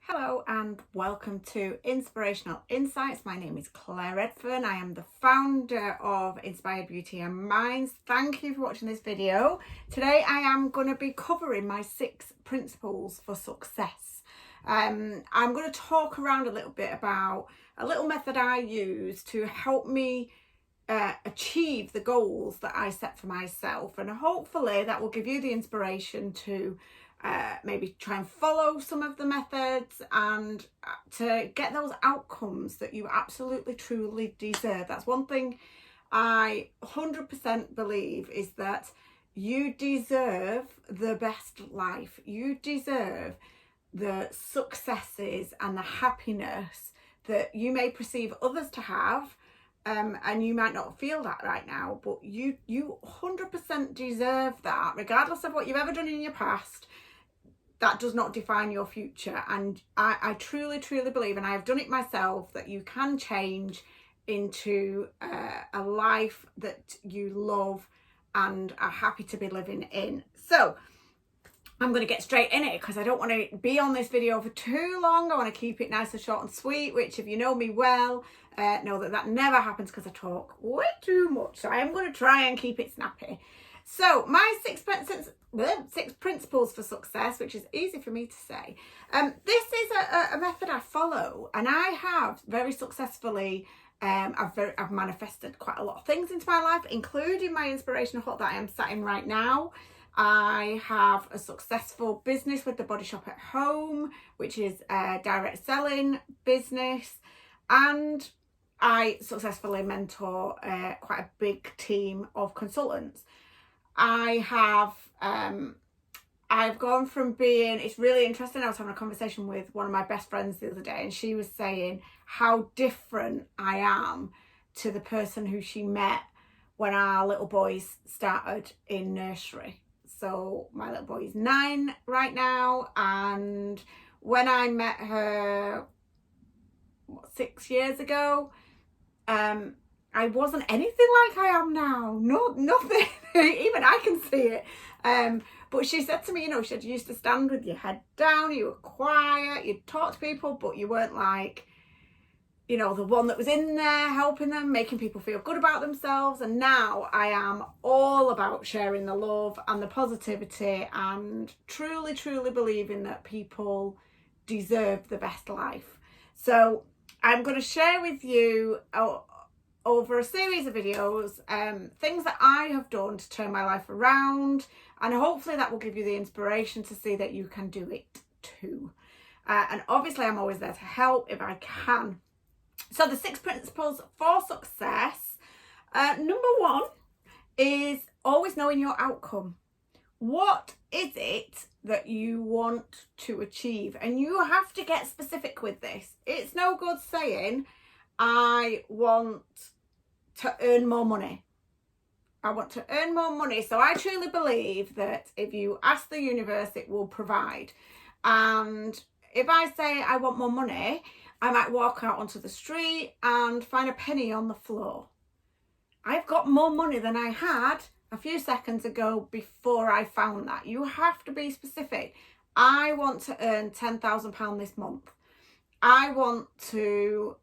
Hello and welcome to Inspirational Insights. My name is Claire Redfern. I am the founder of Inspired Beauty and Minds. Thank you for watching this video. Today I am going to be covering my 6 principles for success. I'm going to talk around a little bit about a little method I use to help me achieve the goals that I set for myself, and hopefully that will give you the inspiration to maybe try and follow some of the methods and to get those outcomes that you absolutely truly deserve. That's one thing I 100% believe, is that you deserve the best life. You deserve the successes and the happiness that you may perceive others to have. And you might not feel that right now, but you 100% deserve that, regardless of what you've ever done in your past. That does not define your future. And I truly believe, and I have done it myself, that you can change into a life that you love and are happy to be living in. So I'm going to get straight in it because I don't want to be on this video for too long. I want to keep it nice and short and sweet, which, if you know me well, know that never happens because I talk way too much. So I am going to try and keep it snappy. So my 6 principles for success, which is easy for me to say. This is a method I follow, and I have very successfully I've manifested quite a lot of things into my life, including my inspirational hut that I am sat in right now. I have a successful business with the Body Shop at Home, which is a direct selling business, and I successfully mentor quite a big team of consultants. I've gone from being, it's really interesting, I was having a conversation with one of my best friends the other day, and she was saying how different I am to the person who she met when our little boys started in nursery. So my little boy is 9 right now, and when I met her 6 years ago, I wasn't anything like I am now. Nothing. Even I can see it. But she said to me, she said, you used to stand with your head down, you were quiet, you'd talk to people, but you weren't like, the one that was in there helping them, making people feel good about themselves. And now I am all about sharing the love and the positivity, and truly believing that people deserve the best life. So I'm going to share with you over a series of videos things that I have done to turn my life around, and hopefully that will give you the inspiration to see that you can do it too. And obviously I'm always there to help if I can. So the 6 principles for success. Number 1 is always knowing your outcome. What is it that you want to achieve? And you have to get specific with this. It's no good saying, I want to earn more money. I want to earn more money. So I truly believe that if you ask the universe, it will provide. And if I say I want more money, I might walk out onto the street and find a penny on the floor. I've got more money than I had a few seconds ago before I found that. You have to be specific. I want to earn £10,000 this month. I want to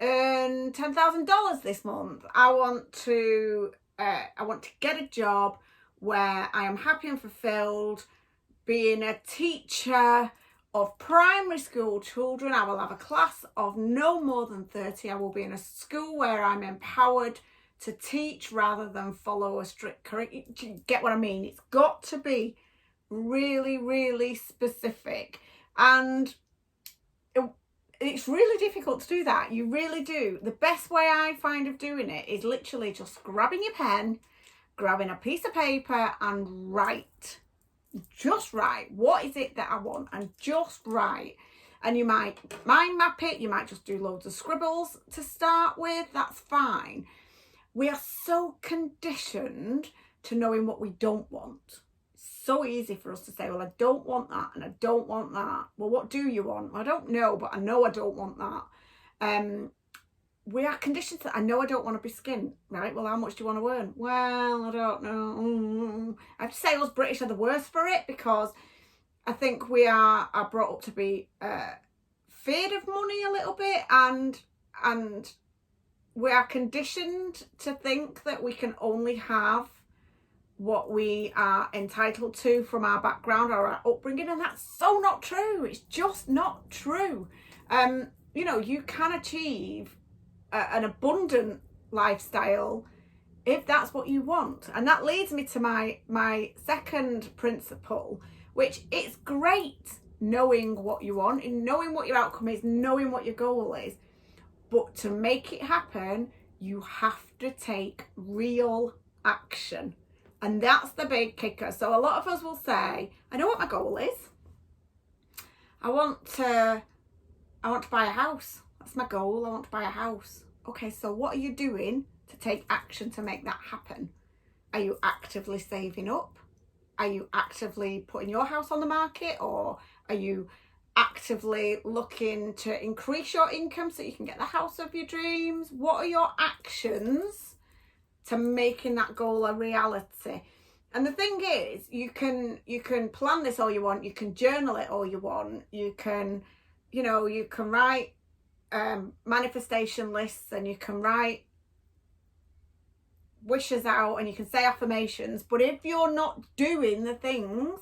earn $10,000 this month. I want to get a job where I am happy and fulfilled. Being a teacher of primary school children, I will have a class of no more than 30. I will be in a school where I'm empowered to teach rather than follow a strict curriculum. You get what I mean? It's got to be really specific, and it's really difficult to do that. You really do. The best way I find of doing it is literally just grabbing your pen, grabbing a piece of paper, and write. Just write. What is it that I want? And just write. And you might mind map it. You might just do loads of scribbles to start with. That's fine. We are so conditioned to knowing what we don't want. So easy for us to say, well, I don't want that and I don't want that. Well, what do you want? I don't know, but I know I don't want that. We are conditioned to, I know I don't want to be skint, right? Well, how much do you want to earn? Well, I don't know. I have to say us British are the worst for it, because I think we are brought up to be feared of money a little bit, and we are conditioned to think that we can only have what we are entitled to from our background or our upbringing, and that's so not true. It's just not true. You know, you can achieve an abundant lifestyle if that's what you want. And that leads me to my second principle, which it's great knowing what you want and knowing what your outcome is, knowing what your goal is. But to make it happen, you have to take real action. And that's the big kicker. So a lot of us will say, I know what my goal is. I want to buy a house. That's my goal. I want to buy a house. Okay, so what are you doing to take action to make that happen? Are you actively saving up? Are you actively putting your house on the market? Or are you actively looking to increase your income so you can get the house of your dreams? What are your actions to making that goal a reality? And the thing is, you can plan this all you want, you can journal it all you want, you can write manifestation lists, and you can write wishes out, and you can say affirmations, but if you're not doing the things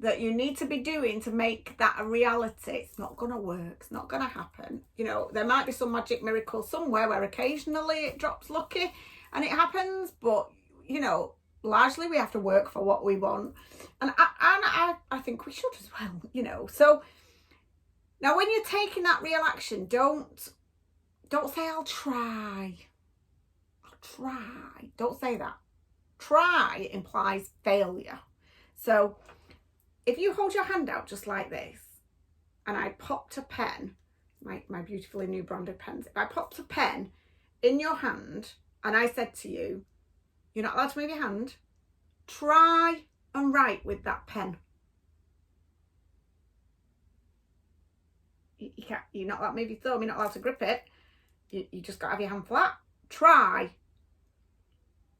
that you need to be doing to make that a reality, it's not going to work. It's not going to happen. You know, there might be some magic miracle somewhere where occasionally it drops lucky and it happens, but you know, largely we have to work for what we want, and I think we should as well. You know, so now when you're taking that real action, don't say I'll try. Don't say that. Try implies failure. So if you hold your hand out just like this, and I popped a pen, my beautifully new branded pens, if I popped a pen in your hand and I said to you, you're not allowed to move your hand, try and write with that pen. You're not allowed to move your thumb, you're not allowed to grip it. You just got to have your hand flat. Try.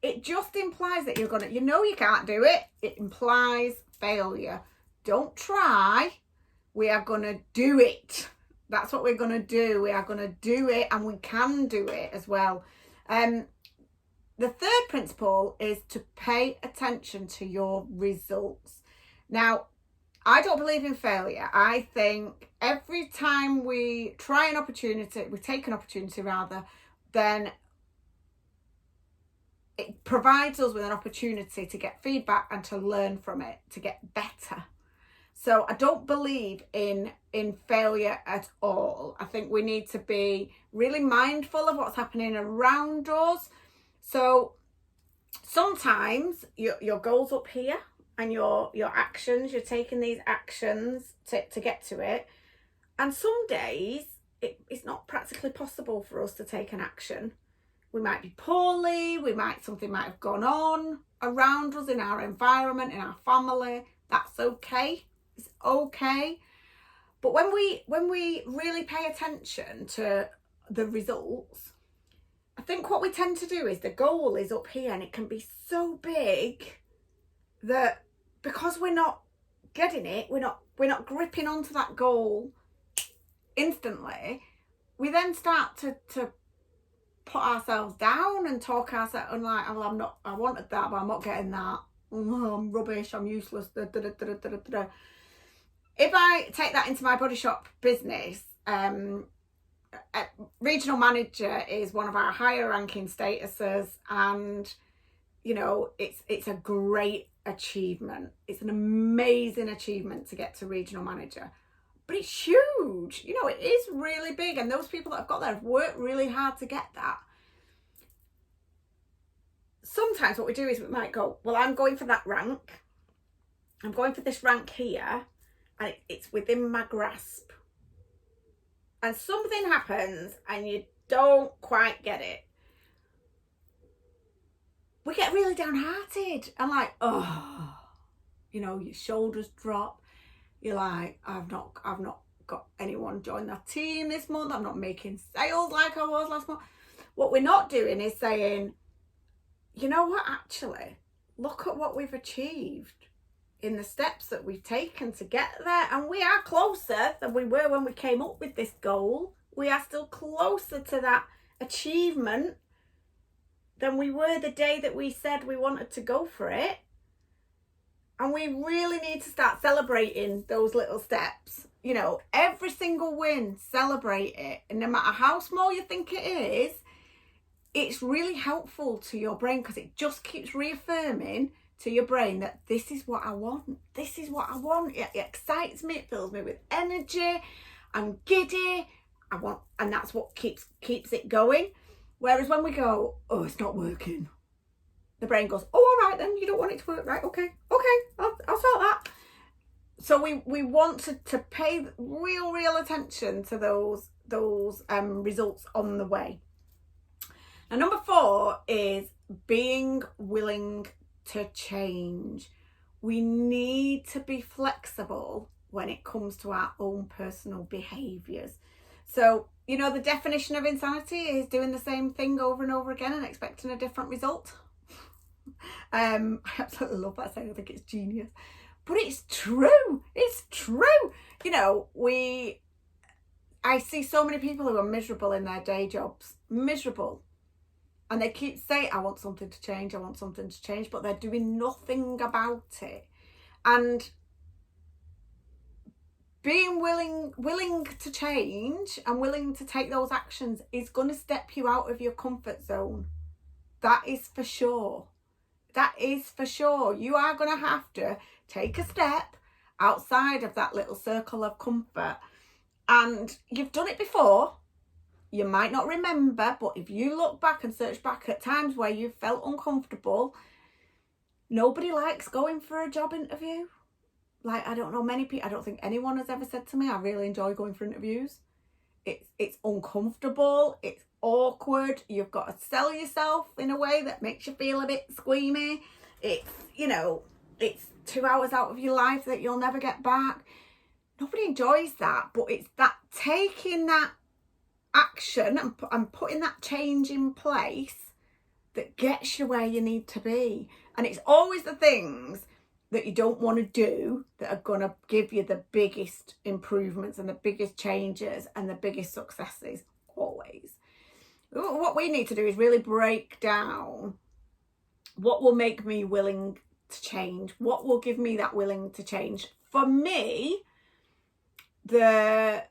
It just implies that you can't do it. It implies failure. Don't try. We are going to do it. That's what we're going to do. We are going to do it, and we can do it as well. The third principle is to pay attention to your results. Now, I don't believe in failure. I think every time we take an opportunity, then it provides us with an opportunity to get feedback and to learn from it, to get better. So I don't believe in failure at all. I think we need to be really mindful of what's happening around us. So sometimes your goal's up here, and your actions, you're taking these actions to get to it. And some days it's not practically possible for us to take an action. We might be poorly, something might have gone on around us in our environment, in our family. That's okay. It's okay. But when we really pay attention to the results, I think what we tend to do is the goal is up here, and it can be so big that because we're not getting it, we're not gripping onto that goal instantly, we then start to put ourselves down and talk ourselves and like, well, I wanted that, but I'm not getting that. Oh, I'm rubbish, I'm useless. Da, da, da, da, da, da. If I take that into my body shop business, regional manager is one of our higher ranking statuses, and you know, it's a great achievement. It's an amazing achievement to get to regional manager, but it's huge. You know, it is really big, and those people that have got there have worked really hard to get that. Sometimes what we do is we might go, well, I'm going for that rank. I'm going for this rank here, and it's within my grasp. And something happens and you don't quite get it. We get really downhearted and like, oh, you know, your shoulders drop. You're like, I've not got anyone join that team this month. I'm not making sales like I was last month. What we're not doing is saying, you know what, actually, look at what we've achieved. in the steps that we've taken to get there. And we are closer than we were when we came up with this goal. We are still closer to that achievement than we were the day that we said we wanted to go for it. And we really need to start celebrating those little steps. You know, every single win, celebrate it. And no matter how small you think it is, it's really helpful to your brain, because it just keeps reaffirming to your brain that this is what I want. This is what I want. It excites me. It fills me with energy. I'm giddy. And that's what keeps it going. Whereas when we go, oh, it's not working, the brain goes, oh, all right then, you don't want it to work, right? Okay, I'll sort that. So we want to pay real attention to those results on the way. Now, number 4 is being willing to change. We need to be flexible when it comes to our own personal behaviours. So, you know, the definition of insanity is doing the same thing over and over again and expecting a different result. I absolutely love that saying. I think it's genius. But it's true. It's true. You know, I see so many people who are miserable in their day jobs. Miserable. And they keep saying, I want something to change, I want something to change, but they're doing nothing about it. And being willing to change and willing to take those actions is going to step you out of your comfort zone. That is for sure. That is for sure. You are going to have to take a step outside of that little circle of comfort. And you've done it before. You might not remember, but if you look back and search back at times where you felt uncomfortable, nobody likes going for a job interview. Like, I don't know many people, I don't think anyone has ever said to me, I really enjoy going for interviews. It's uncomfortable, it's awkward, you've got to sell yourself in a way that makes you feel a bit squeamy. It's, you know, it's 2 hours out of your life that you'll never get back. Nobody enjoys that, but it's that taking that action and putting that change in place that gets you where you need to be. And it's always the things that you don't want to do that are going to give you the biggest improvements and the biggest changes and the biggest successes, always. What we need to do is really break down what will make me willing to change, what will give me that willing to change. For me, I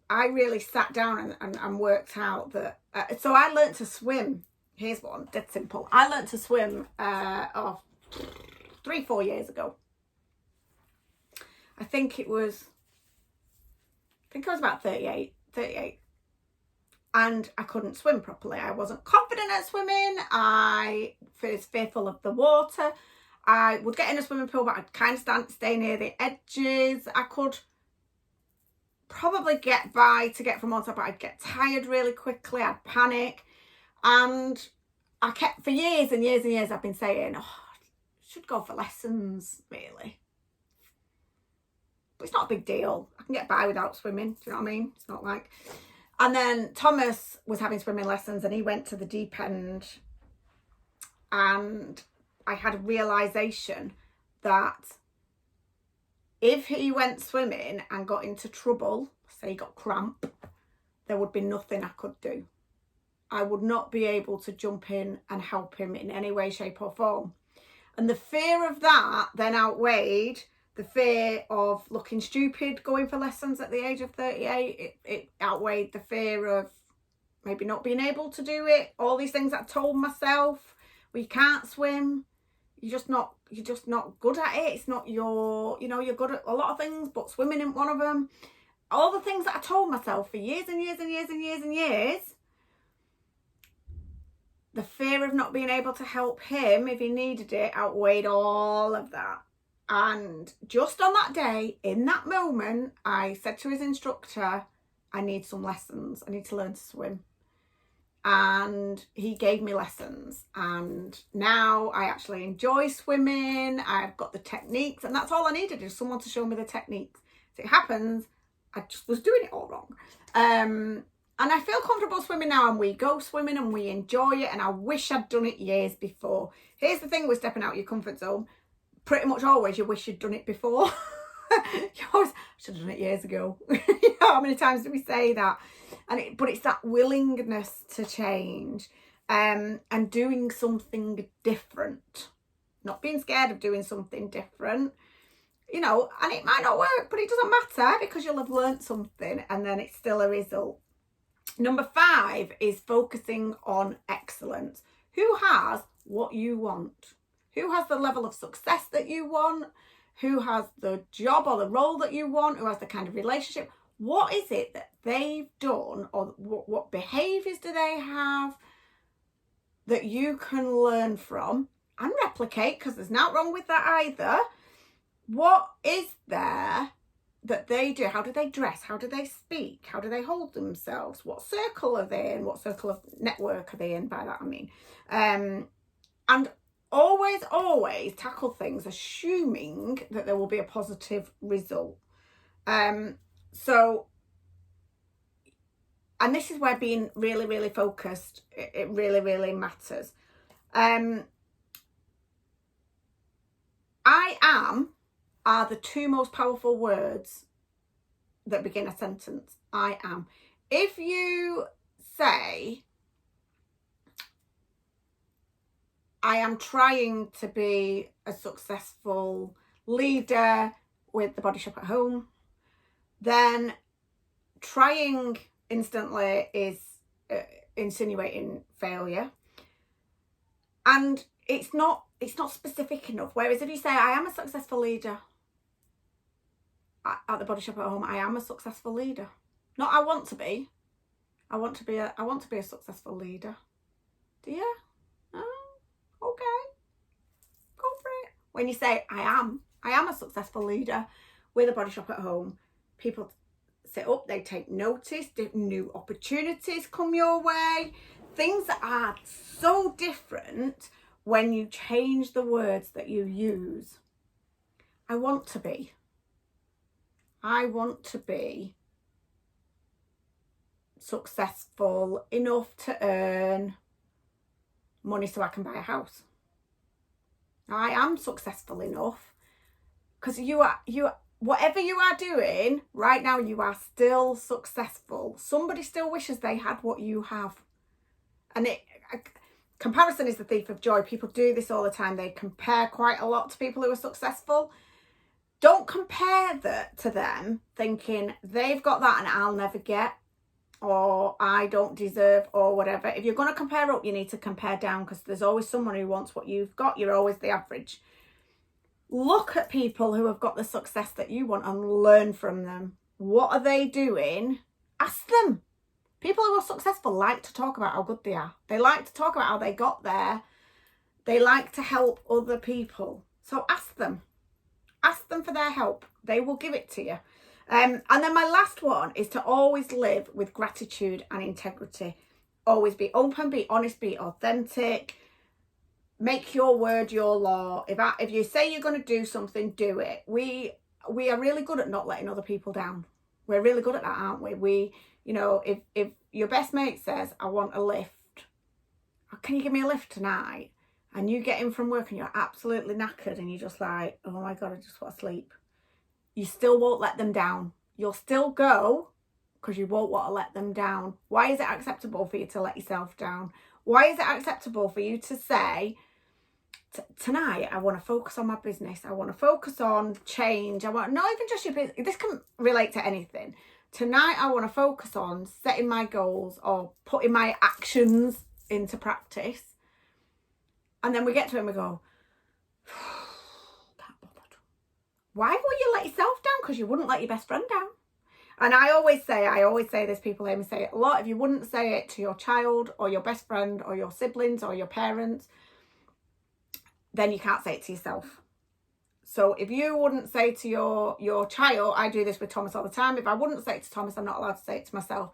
really sat down and worked out that, so I learned to swim. Here's one, dead simple. I learned to swim 3-4 years ago. I think I was about 38. And I couldn't swim properly. I wasn't confident at swimming. I was fearful of the water. I would get in a swimming pool, but I'd kind of stay near the edges. I could probably get by to get from one side, but I'd get tired really quickly. I'd panic. And I kept, for years and years and years, I've been saying, oh, I should go for lessons, really. But it's not a big deal. I can get by without swimming. Do you know what I mean? It's not like... And then Thomas was having swimming lessons and he went to the deep end, and I had a realisation that if he went swimming and got into trouble, say he got cramp, there would be nothing I could do. I would not be able to jump in and help him in any way, shape or form. And the fear of that then outweighed the fear of looking stupid going for lessons at the age of 38. It outweighed the fear of maybe not being able to do it. All these things that I told myself. Well, you can't swim. You're just not good at it. It's not your, you're good at a lot of things, but swimming isn't one of them. All the things that I told myself for years and years and years and years and years. The fear of not being able to help him if he needed it outweighed all of that. And just on that day, in that moment, I said to his instructor, I need some lessons. I need to learn to swim. And he gave me lessons. And now I actually enjoy swimming. I've got the techniques. And that's all I needed, is someone to show me the techniques. As it happens, I just was doing it all wrong. And I feel comfortable swimming now. And we go swimming and we enjoy it. And I wish I'd done it years before. Here's the thing with stepping out of your comfort zone. pretty much always you wish you'd done it before. You always, I should have done it years ago. You know, how many times do we say that? But it's that willingness to change, and doing something different. Not being scared of doing something different. You know, and it might not work, but it doesn't matter because you'll have learnt something and then it's still a result. Number 5 is focusing on excellence. Who has what you want? Who has the level of success that you want? Who has the job or the role that you want? Who has the kind of relationship? What is it that they've done, or what behaviours do they have that you can learn from and replicate, because there's nothing wrong with that either. What is there that they do? How do they dress? How do they speak? How do they hold themselves? What circle are they in? What circle of network are they in? By that I mean, and always tackle things assuming that there will be a positive result. So, and this is where being really, really focused, it really, really matters. I am are the 2 most powerful words that begin a sentence. I am. If you say, I am trying to be a successful leader with the Body Shop at Home, then trying instantly is insinuating failure. And it's not specific enough. Whereas if you say, I am a successful leader at the Body Shop at Home, I am a successful leader. Not I want to be. I want to be a successful leader. Do you? Oh, okay. Go for it. When you say I am a successful leader with a Body Shop at Home, people sit up, they take notice, new opportunities come your way. Things are so different when you change the words that you use. I want to be successful enough to earn money so I can buy a house. I am successful enough, because you whatever you are doing right now, you are still successful. Somebody still wishes they had what you have. And comparison is the thief of joy. People do this all the time. They compare quite a lot to people who are successful. Don't compare that to them thinking they've got that and I'll never get, or I don't deserve, or whatever. If you're going to compare up, you need to compare down, because there's always someone who wants what you've got. You're always the average. Look at people who have got the success that you want and learn from them. What are they doing? Ask them. People who are successful like to talk about how good they are. They like to talk about how they got there. They like to help other people. So ask them. Ask them for their help. They will give it to you. And then my last one is to always live with gratitude and integrity. Always be open, be honest, be authentic. Make your word your law. If you say you're going to do something, do it. We are really good at not letting other people down. We're really good at that, aren't we? You know, if your best mate says, I want a lift, can you give me a lift tonight? And you get in from work and you're absolutely knackered and you're just like, oh my God, I just want to sleep. You still won't let them down. You'll still go because you won't want to let them down. Why is it acceptable for you to let yourself down? Why is it acceptable for you to tonight, I want to focus on my business. I want to focus on change. I want, not even just your business. This can relate to anything. Tonight, I want to focus on setting my goals or putting my actions into practice. And then we get to it and we go, can't bother. Why will you let yourself down? Because you wouldn't let your best friend down. And I always say this, people hear me say it a lot. If you wouldn't say it to your child or your best friend or your siblings or your parents, then you can't say it to yourself. So if you wouldn't say to your child, I do this with Thomas all the time. If I wouldn't say it to Thomas, I'm not allowed to say it to myself.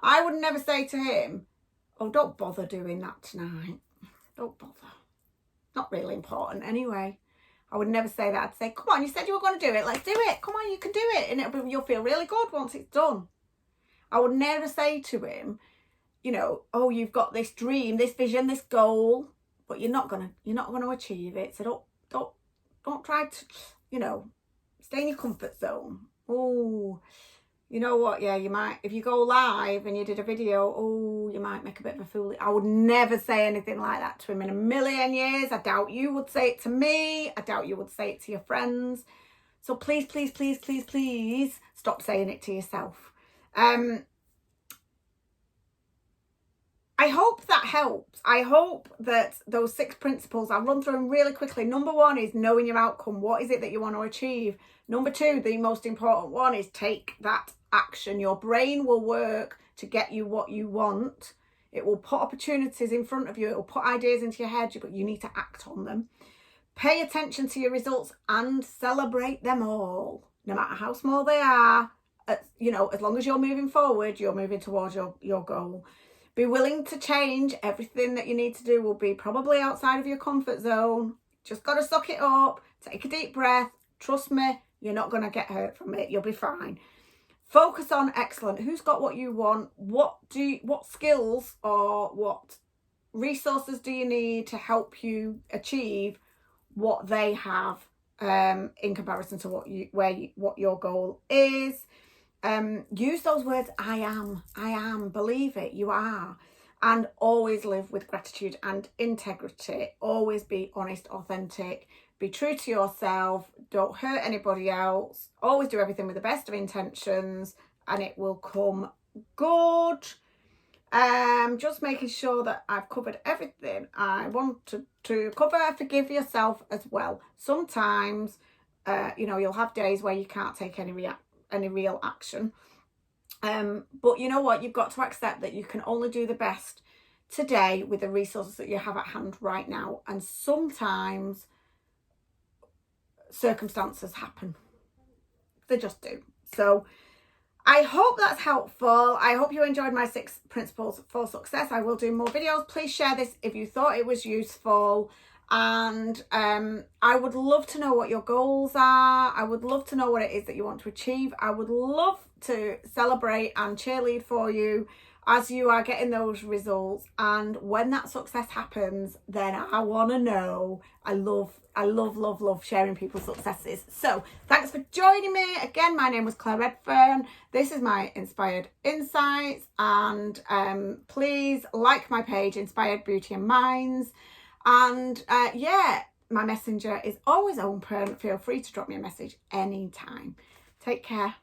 I would never say to him, oh, don't bother doing that tonight. Don't bother. Not really important anyway. I would never say that. I'd say, come on, you said you were going to do it. Let's do it. Come on, you can do it. And you'll feel really good once it's done. I would never say to him, you know, oh, you've got this dream, this vision, this goal, but you're not gonna achieve it. So don't Don't try to, stay in your comfort zone. Oh, you know what? Yeah, you might, if you go live and you did a video, oh, you might make a bit of a fool. I would never say anything like that to him in a million years. I doubt you would say it to me. I doubt you would say it to your friends. So please, please, please, please, please stop saying it to yourself. I hope that helps. I hope that those 6 principles, I'll run through them really quickly. Number 1 is knowing your outcome. What is it that you want to achieve? Number 2, the most important one, is take that action. Your brain will work to get you what you want. It will put opportunities in front of you. It will put ideas into your head, but you need to act on them. Pay attention to your results and celebrate them all, no matter how small they are. As long as you're moving forward, you're moving towards your goal. Be willing to change. Everything that you need to do will be probably outside of your comfort zone. Just got to suck it up. Take a deep breath. Trust me, you're not going to get hurt from it. You'll be fine. Focus on excellent. Who's got what you want? What skills or what resources do you need to help you achieve what they have in comparison to what your goal is? Use those words. I am, believe it, you are. And always live with gratitude and integrity. Always be honest, authentic, be true to yourself, don't hurt anybody else, always do everything with the best of intentions, and it will come good. Just making sure that I've covered everything I wanted to cover. Forgive yourself as well. Sometimes you'll have days where you can't take any real action, but you know what, you've got to accept that you can only do the best today with the resources that you have at hand right now, and sometimes circumstances happen. They just do. So I hope that's helpful. I hope you enjoyed my 6 principles for success. I will do more videos. Please share this if you thought it was useful. And I would love to know what your goals are. I would love to know what it is that you want to achieve. I would love to celebrate and cheerlead for you as you are getting those results. And when that success happens, then I want to know. I love sharing people's successes. So thanks for joining me. Again, my name was Claire Redfern. This is my Inspired Insights. And please like my page, Inspired Beauty and Minds. And my messenger is always open. Feel free to drop me a message anytime. Take care.